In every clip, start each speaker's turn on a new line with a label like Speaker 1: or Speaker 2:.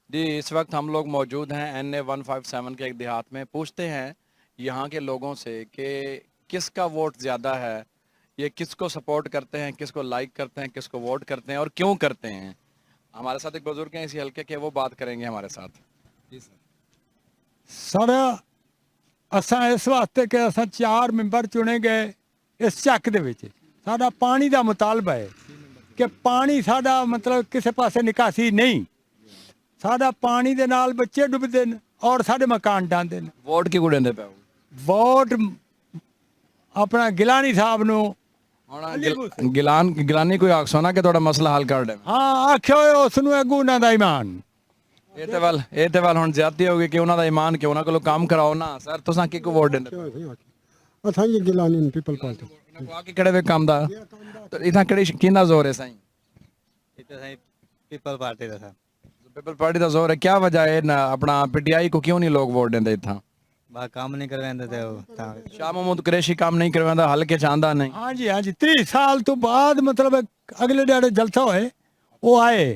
Speaker 1: जी, इस वक्त हम लोग मौजूद हैं NA 157 के एक देहात में। पूछते हैं यहाँ के लोगों से कि किसका वोट ज़्यादा है, ये किसको सपोर्ट करते हैं, किसको लाइक करते हैं, किसको वोट करते हैं और क्यों करते हैं। हमारे साथ एक बुजुर्ग हैं इसी हल्के के, वो बात करेंगे हमारे साथ। जी सर।
Speaker 2: सारा असां इस वास्ते कि असां 4 मैंबर चुने गए इस ਚੱਕ ਦੇ ਵਿੱਚ ਸਾਡਾ ਪਾਣੀ ਦਾ ਮੁਤਾਲਬਾ ਹੈ ਕਿ ਪਾਣੀ ਸਾਡਾ ਮਤਲਬ ਕਿਸੇ ਪਾਸੇ ਨਿਕਾਸੀ ਨਹੀਂ ਸਾਡਾ ਪਾਣੀ ਦੇ ਨਾਲ ਬੱਚੇ ਡੁੱਬਦੇ ਨੇ ਔਰ ਸਾਡੇ ਮਕਾਨ ਡਾਂਦੇ ਨੇ
Speaker 1: वोट क्यों देंदे पे हो?
Speaker 2: ਵੋਟ ਆਪਣਾ ਗਿਲਾਨੀ ਸਾਹਿਬ ਨੂੰ
Speaker 1: ਹੁਣ ਗਿਲਾਨੀ ਕੋਈ ਆਖਸੋ ਨਾ ਕਿ ਤੁਹਾਡਾ ਮਸਲਾ ਹੱਲ ਕਰ ਦੇਵੇ।
Speaker 2: ਹਾਂ ਆਖਿਓ ਹੋਏ ਉਸ ਨੂੰ ਅੱਗੂ ਉਹਨਾਂ ਦਾ ਈਮਾਨ
Speaker 1: ਇਹ ਤੇ ਵੱਲ ਹੁਣ ਜ਼ਿਆਦਤੀ ਹੋ ਗਈ ਕਿ ਉਹਨਾਂ ਦਾ ਈਮਾਨ ਕਿ ਉਹਨਾਂ ਕੋਲੋਂ ਕੰਮ ਕਰਾਓ ਨਾ। ਸਰ ਤੁਸੀਂ ਕਿਹਨੂੰ ਵੋਟ ਦਿੰਦੇ ਪਏ?
Speaker 3: असां जी गिलानी पीपल पार्टी
Speaker 1: ਉਹਨਾਂ ਕੋ ਆ ਕੇ ਕਿਹੜੇ ਵੇ ਕੰਮ ਦਾ ਇਥਾਂ ਕਿਹੜੀ ਕਿੰਨਾ ਜ਼ੋਰ ਹੈ ਸਾਈਂ?
Speaker 4: पीपल पार्टी का था
Speaker 1: पीपल पार्टी का जोर है। क्या वजह है ना अपना पीटीआई को क्यों नहीं लोग वोट देंगे इतना?
Speaker 4: बाहर काम नहीं करवाते थे वो
Speaker 1: शाह महमूद कुरैशी काम नहीं करवाता, हल्के चांदा नहीं।
Speaker 2: ਹਾਂਜੀ ਹਾਂਜੀ 30 ਸਾਲ ਤੋਂ ਬਾਅਦ ਮਤਲਬ ਅਗਲੇ ਜਿਹੜੇ ਜਲਸਾ ਹੋਏ ਉਹ ਆਏ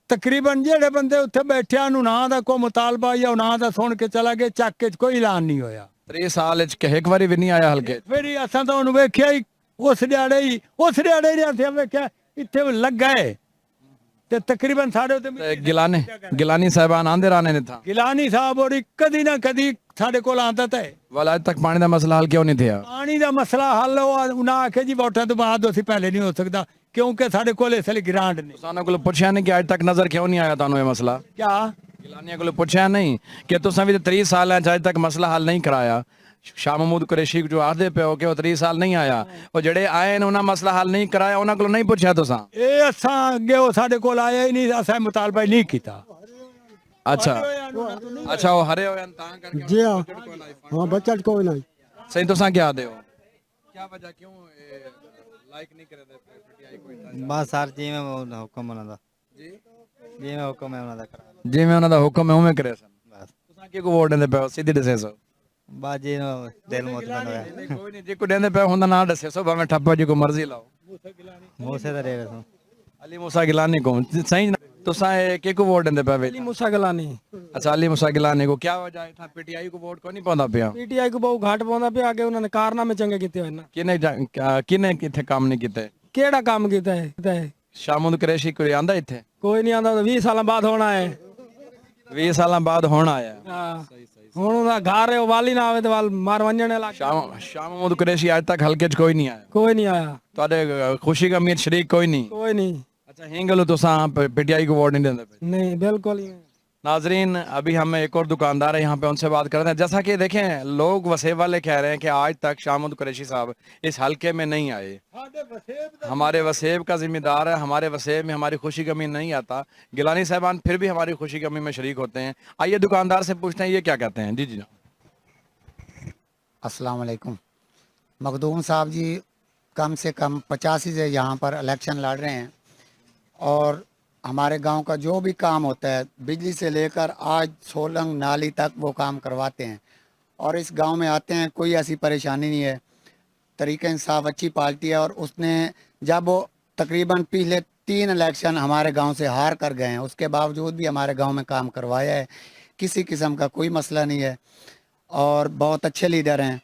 Speaker 2: ਤਕਰੀਬਨ ਜਿਹੜੇ ਬੰਦੇ ਉੱਥੇ ਬੈਠਿਆਂ ਨੂੰ ਨਾ ਦਾ ਕੋਈ ਮੁਤਾਲਬਾ ਜਾਂ ਨਾ ਦਾ ਸੁਣ ਕੇ ਚਲਾ ਗਏ ਚੱਕ ਕੇ ਕੋਈ ਐਲਾਨ ਨਹੀਂ ਹੋਇਆ
Speaker 1: 3 ਸਾਲ ਇੱਕ ਵਾਰੀ ਵੀ ਨਹੀਂ ਆਇਆ ਹਲਕੇ।
Speaker 2: ਫਿਰ ਹੀ ਅਸਾਂ ਤਾਂ ਉਹਨੂੰ ਵੇਖਿਆ ਹੀ ਉਸ ਦਿਹਾੜੇ ਹੀ ਅਸੀਂ ਵੇਖਿਆ ਇੱਥੇ ਲੱਗਾ ਹੈ ਤੇ ਤਕਰੀਬਨ ਸਾਡੇ ਉੱਤੇ
Speaker 1: ਗਿਲਾਨੀ ਸਾਹਿਬਾਨ ਆਂਦੇ ਰਾਣੇ ਨੇ ਥਾ
Speaker 2: ਗਿਲਾਨੀ ਸਾਹਿਬ ਔਰ ਕਦੀ ਨਾ ਕਦੀ ਸਾਡੇ ਕੋਲ ਆਉਂਦਾ ਤਾਂ ਹੈ
Speaker 1: ਵਾਲਾ ਅੱਜ ਤੱਕ ਪਾਣੀ ਦਾ ਮਸਲਾ ਹੱਲ ਕਿਉਂ ਨਹੀਂ ਥਿਆ?
Speaker 2: ਪਾਣੀ ਦਾ ਮਸਲਾ ਹੱਲ ਉਹਨਾਂ ਆਖਿਆ ਜੀ ਵੋਟਾਂ ਤੋਂ ਬਾਅਦ ਅਸੀਂ ਪਹਿਲੇ ਨਹੀਂ ਹੋ ਸਕਦਾ ਕਿਉਂਕਿ ਸਾਡੇ ਕੋਲ ਇਸ ਲਈ ਗ੍ਰਾਂਟ ਨਹੀਂ।
Speaker 1: ਤੁਸਾਂ ਕੋਲ ਪੁੱਛਿਆ ਨਹੀਂ ਕਿ ਅੱਜ ਤੱਕ ਨਜ਼ਰ ਕਿਉਂ ਨਹੀਂ ਆਇਆ ਤੁਹਾਨੂੰ ਇਹ ਮਸਲਾ?
Speaker 2: ਕਿਆ
Speaker 1: ਗਿਲਾਨੀਆਂ ਕੋਲ ਪੁੱਛਿਆ ਨਹੀਂ ਕਿ ਤੁਸੀਂ ਵੀ 30 ਸਾਲਾਂ ਚ ਅੱਜ ਤੱਕ ਮਸਲਾ ਹੱਲ ਨਹੀਂ ਕਰਾਇਆ? शाह महमूद कुरैशी जो आखते पे हो कि वो 30 साल नहीं आया, वो जड़े आए ने उन्हें मसला हल नहीं कराया, उन्होंने को नहीं पूछा तुसा?
Speaker 2: ਇਹ ਅਸਾਂ ਅੱਗੇ ਉਹ ਸਾਡੇ ਕੋਲ ਆਇਆ ਹੀ ਨਹੀਂ ਅਸਾਂ ਮੁਤਾਲਬਾ ਹੀ ਨਹੀਂ ਕੀਤਾ।
Speaker 1: अच्छा अच्छा वो हरे होए तां करके
Speaker 3: जी हाँ हाँ बच्चा कोई नहीं
Speaker 1: सही तुसा क्या दे हो? क्या वजह क्यों लाइक नहीं करे दे पीटीआई को इतना?
Speaker 4: बस सर जी में वो हुक्म उन्हों दा
Speaker 1: जी
Speaker 4: जी में हुक्म है उन्हों दा करा
Speaker 1: जिवें उन्हां दा हुक्म है उवें करे सन।
Speaker 4: बस
Speaker 1: तुसा की को वोट देंदे पे हो? सीधी दसे सो
Speaker 4: बस जी नो दिल मोत बनवाया
Speaker 1: कोई नहीं जी को देंदे पे हुंदा ना दसे सो भाਵੇਂ ठप्पा जी को मर्जी लाओ।
Speaker 4: मुंह से तो रेवे सो
Speaker 1: अली मूसा गिलानी को सही तुसा के को वोट देंदे पे?
Speaker 5: अली मूसा गिलानी।
Speaker 1: अच्छा अली मूसा गिलानी को क्या वजह है था पीटीआई को वोट को नहीं पाਉਂਦਾ ਪਿਆ?
Speaker 5: पीटीआई को बहुत घाट पाਉਂਦਾ ਪਿਆ ਅੱਗੇ ਉਹਨਾਂ ਨੇ ਕਾਰਨਾਮੇ ਚੰਗੇ ਕੀਤੇ ਹੋਏ ਨੇ।
Speaker 1: ਕਿਨੇ ਕਿੱਥੇ ਕੰਮ ਨਹੀਂ ਕੀਤੇ?
Speaker 5: ਕਿਹੜਾ ਕੰਮ ਕੀਤਾ ਹੈ?
Speaker 1: ਸ਼ਾਹ महमूद कुरैशी ਕੋਈ ਆਂਦਾ ਇੱਥੇ?
Speaker 5: ਕੋਈ ਨਹੀਂ ਆਂਦਾ 20 ਸਾਲਾਂ ਬਾਅਦ ਹੋਣਾ ਹੈ।
Speaker 1: 20 ਸਾਲਾਂ ਬਾਅਦ ਹੁਣ ਆਇਆ।
Speaker 5: ਹਾਂ ਹੁਣ ਉਹਦਾ ਘਰ ਹੈ ਉਹ ਵਾਲੀ ਨਾ ਆਵੇ ਤੇ ਵਾਲ ਮਾਰ ਵੰਜਣੇ ਲੱਗ
Speaker 1: ਸ਼ਾਹ महमूद कुरैशी ਅੱਜ ਤੱਕ ਹਲਕੇ 'ਚ ਕੋਈ ਨਹੀਂ ਆਇਆ?
Speaker 5: ਕੋਈ ਨਹੀਂ ਆਇਆ।
Speaker 1: ਤੁਹਾਡੇ ਖੁਸ਼ੀ का अमीर शरीक कोई नहीं?
Speaker 5: कोई नहीं।
Speaker 1: अच्छा हिंगलो तो पीटीआई को वोट नहीं देते पे?
Speaker 5: नहीं बिल्कुल ही नहीं।
Speaker 1: नाजरीन अभी हम एक और दुकानदार है यहाँ पे, उनसे बात करते हैं। जैसा कि देखें लोग वसेब वाले कह रहे हैं कि आज तक शाह महमूद कुरैशी साहब इस हलके में नहीं आए। हमारे वसेब का जिम्मेदार है, हमारे वसेब में हमारी खुशी कमी नहीं आता। गिलानी साहबान फिर भी हमारी खुशी कमी में शरीक होते हैं। आइए दुकानदार से पूछते हैं ये क्या कहते हैं। जी जी
Speaker 6: अस्सलाम वालेकुम। मखदूम साहब जी कम से कम 85 से यहाँ पर इलेक्शन लड़ रहे हैं और हमारे गांव का जो भी काम होता है बिजली से लेकर आज सोलंग नाली तक वो काम करवाते हैं और इस गांव में आते हैं, कोई ऐसी परेशानी नहीं है। तरीक़ा इंसाफ अच्छी पार्टी है और उसने जब वो तकरीबन पिछले 3 इलेक्शन हमारे गांव से हार कर गए हैं उसके बावजूद भी हमारे गांव में काम करवाया है। किसी किस्म का कोई मसला नहीं है और बहुत अच्छे लीडर हैं,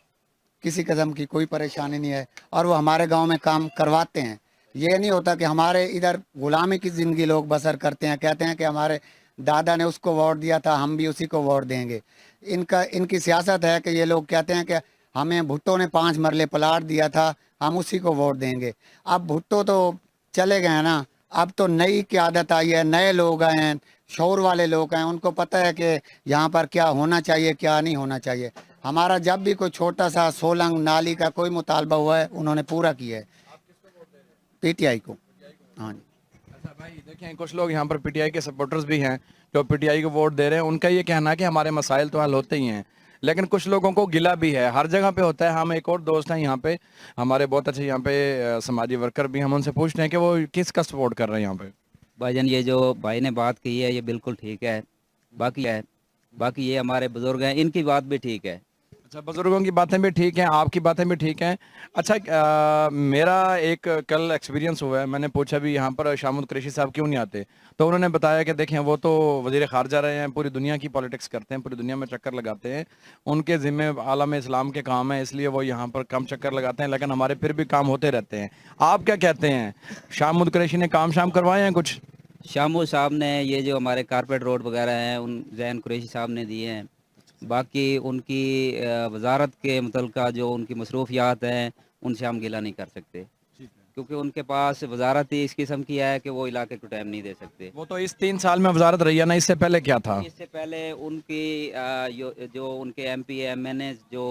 Speaker 6: किसी किस्म की कोई परेशानी नहीं है और वो हमारे गांव में काम करवाते हैं। ये नहीं होता कि हमारे इधर गुलामी की ज़िंदगी लोग बसर करते हैं, कहते हैं कि हमारे दादा ने उसको वोट दिया था हम भी उसी को वोट देंगे। इनकी सियासत है कि ये लोग कहते हैं कि हमें भुट्टो ने 5 मरले प्लाट दिया था हम उसी को वोट देंगे। अब भुट्टो तो चले गए हैं ना, अब तो नई क़यादत आई है, नए लोग आए हैं, शौर वाले लोग हैं, उनको पता है कि यहाँ पर क्या होना चाहिए क्या नहीं होना चाहिए। हमारा जब भी कोई छोटा सा सोलंग नाली का कोई मुतालबा हुआ है उन्होंने पूरा किया है, पीटीआई को। हाँ जी।
Speaker 1: अच्छा भाई देखें कुछ लोग यहाँ पर पीटीआई के सपोर्टर्स भी हैं जो पीटीआई को वोट दे रहे हैं। उनका ये कहना है कि हमारे मसाइल तो हल होते ही हैं, लेकिन कुछ लोगों को गिला भी है, हर जगह पे होता है। हम एक और दोस्त हैं यहाँ पे हमारे बहुत अच्छे यहाँ पे समाजी वर्कर भी, हम उनसे पूछते हैं कि वो किसका सपोर्ट कर रहे हैं यहाँ पे।
Speaker 7: भाईजान ये जो भाई ने बात की है ये बिल्कुल ठीक है, बाकी ये हमारे बुजुर्ग हैं इनकी बात भी ठीक है।
Speaker 1: अच्छा, बुजुर्गों की बातें भी ठीक हैं, आपकी बातें भी ठीक हैं। अच्छा, मेरा एक कल एक्सपीरियंस हुआ है, मैंने पूछा भी यहाँ पर शामुद कुरैशी साहब क्यों नहीं आते, तो उन्होंने बताया कि देखें वो तो वज़ीर ख़ारजा रहे हैं, पूरी दुनिया की पॉलिटिक्स करते हैं, पूरी दुनिया में चक्कर लगाते हैं, उनके ज़िम्मे आलम इस्लाम के काम है, इसलिए वो यहाँ पर कम चक्कर लगाते हैं, लेकिन हमारे फिर भी काम होते रहते हैं। आप क्या कहते हैं, शामुद कुरैशी ने काम शाम करवाए हैं कुछ?
Speaker 7: शामू साहब ने ये जो हमारे कारपेट रोड वगैरह हैं उन जैन कुरैशी साहब ने दिए हैं। बाकी उनकी वजारत के मुतल्लिका जो उनकी मसरूफियात हैं उनसे हम गिला नहीं कर सकते, क्योंकि उनके पास वजारत ही इस किस्म की है कि वो इलाके को टाइम नहीं दे सकते।
Speaker 1: वो तो इस 3 साल में वजारत रही है ना, इससे पहले क्या था?
Speaker 7: इससे पहले उनकी जो उनके MP MNA जो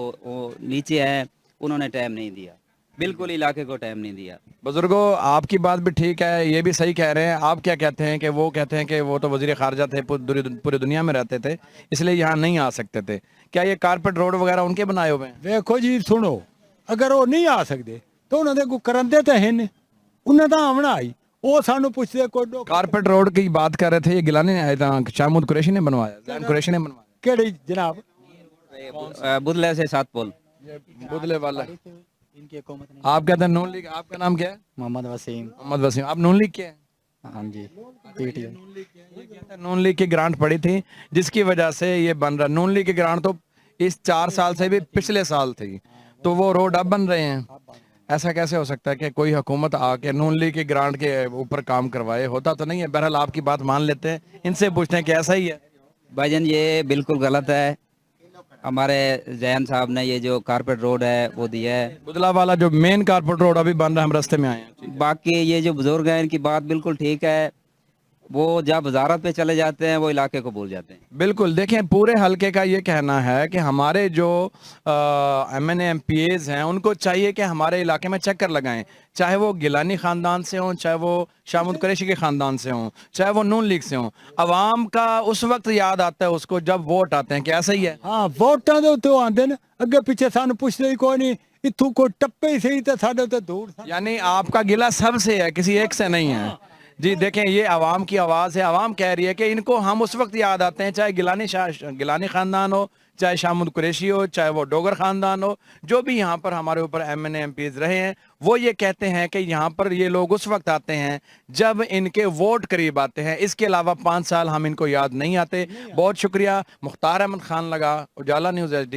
Speaker 7: नीचे हैं उन्होंने टाइम नहीं दिया, बिल्कुल इलाके को टाइम नहीं दिया।
Speaker 1: बुजुर्गों, आपकी बात भी ठीक है, ये भी सही कह रहे हैं। आप क्या कहते हैं कि वो कहते हैं कि वो तो वजीर खारजा थे, पूरी दुनिया में रहते थे, इसलिए यहाँ नहीं आ सकते थे। क्या ये कारपेट रोड वगैरह उनके बनाए हुए हैं?
Speaker 2: ਵੇਖੋ ਜੀ ਸੁਣੋ, ਅਗਰ ਉਹ ਨਹੀਂ ਆ ਸਕਦੇ ਤਾਂ ਉਹਨਾਂ ਦੇ ਕੋ ਕਰੰਦੇ ਤਾਂ ਹਨ, ਉਹਨਾਂ ਦਾ ਆਉਣਾ ਹੀ ਉਹ ਸਾਨੂੰ ਪੁੱਛਦੇ ਕੋਈ
Speaker 1: कारपेट रोड की बात कर रहे थे, ये गिलानी ने शामुद कुरैशी ने बनवाया, जैन कुरैशी ने बनवाया।
Speaker 2: ਕਿਹੜੀ ਜਨਾਬ?
Speaker 7: बुदले से 7 पुल।
Speaker 1: बुदले वाला। आप कहते हैं नून लीग, आपका नाम क्या है?
Speaker 4: मोहम्मद वसीम।
Speaker 1: मोहम्मद वसीम। आप नून लीग के हैं?
Speaker 4: हाँ जी, PTI।
Speaker 1: नून लीग की ग्रांट पड़ी थी जिसकी वजह से ये बन रहा। नून लीग की ग्रांट तो इस 4 साल से भी पिछले साल थी, तो वो रोड अब बन रहे हैं। ऐसा कैसे हो सकता है कि कोई हुकूमत आके नून लीग की ग्रांट के ऊपर काम करवाए? होता तो नहीं है। बहरहाल आपकी बात मान लेते हैं, इनसे पूछते हैं कि ऐसा ही है।
Speaker 7: भाईजान ये बिल्कुल गलत है। हमारे जैन साहब ने ये जो कारपेट रोड है वो दिया है।
Speaker 1: बुदला वाला जो मेन कारपेट रोड अभी बन रहा है, हम रास्ते में आए हैं।
Speaker 7: बाकी ये जो बुजुर्ग हैं इनकी बात बिल्कुल ठीक है, वो जब वजारत पे चले जाते हैं वो इलाके को भूल जाते हैं।
Speaker 1: बिल्कुल, देखें पूरे हलके का ये कहना है कि हमारे जो MNA MPAs हैं उनको चाहिए कि हमारे इलाके में चक्कर लगाएं, चाहे वो गिलानी ख़ानदान से हों, चाहे वो शामुद कुरैशी के ख़ानदान से हों, चाहे वो नून लीग से हों। अवाम का उस वक्त याद आता है उसको जब वोट आते हैं। क्या सही है?
Speaker 2: ਹਾਂ ਵੋਟਾਂ ਦੇ ਉੱਤੇ ਉਹ ਆਉਂਦੇ ਨੇ, ਅੱਗੇ ਪਿੱਛੇ ਸਾਨੂੰ ਪੁੱਛਦੇ ਹੀ ਕੋਈ ਨਹੀਂ, ਇੱਥੋਂ ਕੋਈ ਟੱਪੇ ਹੀ ਸਹੀ ਤੇ ਸਾਡੇ ਉੱਤੇ ਦੂਰ ਸਨ।
Speaker 1: यानी आपका गिला सबसे है, किसी एक से नहीं है। जी देखें, ये आवाम की आवाज़ है। आवाम कह रही है कि इनको हम उस वक्त याद आते हैं, चाहे गिलानी ख़ानदान हो, चाहे शामुद कुरैशी हो, चाहे वो डोगर ख़ानदान हो, जो भी यहाँ पर हमारे ऊपर MNA MPs रहे हैं, वो ये कहते हैं कि यहाँ पर ये लोग उस वक्त आते हैं जब इनके वोट करीब आते हैं। इसके अलावा 5 साल हम इनको याद नहीं आते। बहुत शुक्रिया। मुख्तार अहमद खान लगा, उजाला न्यूज़ HD।